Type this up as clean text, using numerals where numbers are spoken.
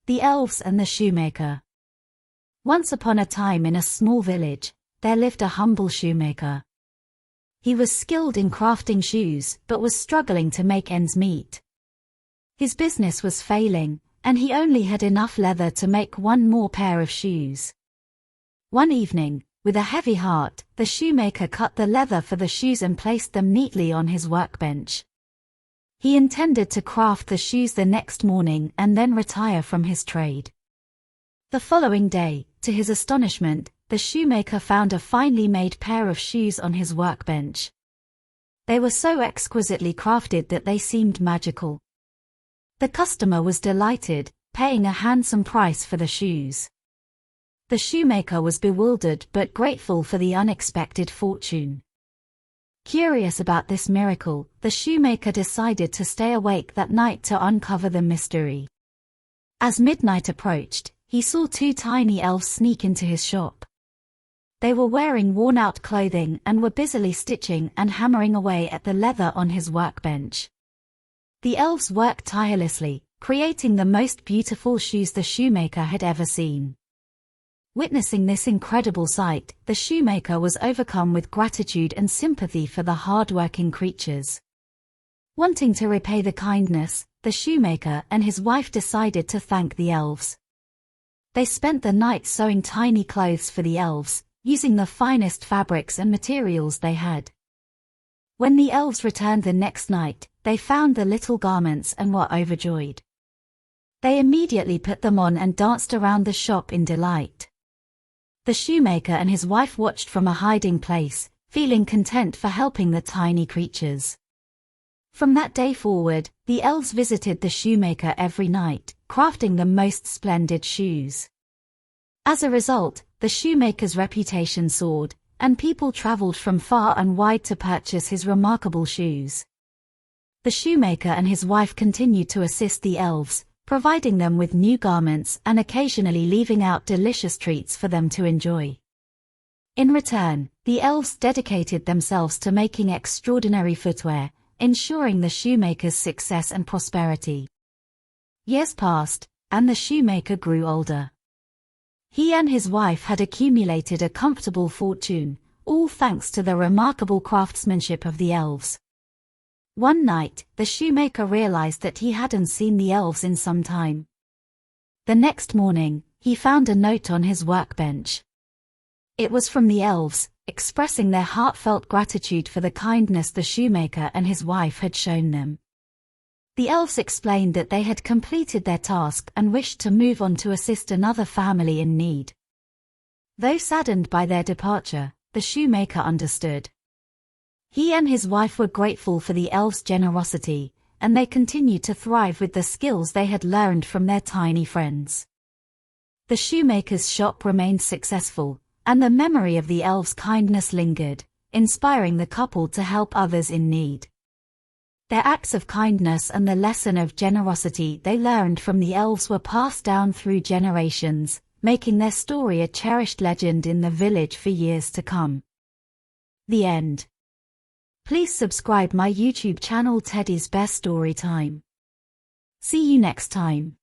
The Elves and the Shoemaker. Once upon a time in a small village, there lived a humble shoemaker. He was skilled in crafting shoes but was struggling to make ends meet. His business was failing, and he only had enough leather to make one more pair of shoes. One evening, with a heavy heart, the shoemaker cut the leather for the shoes and placed them neatly on his workbench. He intended to craft the shoes the next morning and then retire from his trade. The following day, to his astonishment, the shoemaker found a finely made pair of shoes on his workbench. They were so exquisitely crafted that they seemed magical. The customer was delighted, paying a handsome price for the shoes. The shoemaker was bewildered but grateful for the unexpected fortune. Curious about this miracle, the shoemaker decided to stay awake that night to uncover the mystery. As midnight approached, he saw two tiny elves sneak into his shop. They were wearing worn-out clothing and were busily stitching and hammering away at the leather on his workbench. The elves worked tirelessly, creating the most beautiful shoes the shoemaker had ever seen. Witnessing this incredible sight, the shoemaker was overcome with gratitude and sympathy for the hard-working creatures. Wanting to repay the kindness, the shoemaker and his wife decided to thank the elves. They spent the night sewing tiny clothes for the elves, using the finest fabrics and materials they had. When the elves returned the next night, they found the little garments and were overjoyed. They immediately put them on and danced around the shop in delight. The shoemaker and his wife watched from a hiding place, feeling content for helping the tiny creatures. From that day forward, the elves visited the shoemaker every night, crafting the most splendid shoes. As a result, the shoemaker's reputation soared, and people traveled from far and wide to purchase his remarkable shoes. The shoemaker and his wife continued to assist the elves, providing them with new garments and occasionally leaving out delicious treats for them to enjoy. In return, the elves dedicated themselves to making extraordinary footwear, ensuring the shoemaker's success and prosperity. Years passed, and the shoemaker grew older. He and his wife had accumulated a comfortable fortune, all thanks to the remarkable craftsmanship of the elves. One night, the shoemaker realized that he hadn't seen the elves in some time. The next morning, he found a note on his workbench. It was from the elves, expressing their heartfelt gratitude for the kindness the shoemaker and his wife had shown them. The elves explained that they had completed their task and wished to move on to assist another family in need. Though saddened by their departure, the shoemaker understood. He and his wife were grateful for the elves' generosity, and they continued to thrive with the skills they had learned from their tiny friends. The shoemaker's shop remained successful, and the memory of the elves' kindness lingered, inspiring the couple to help others in need. Their acts of kindness and the lesson of generosity they learned from the elves were passed down through generations, making their story a cherished legend in the village for years to come. The end. Please subscribe my YouTube channel Teddy's Best Story Time. See you next time.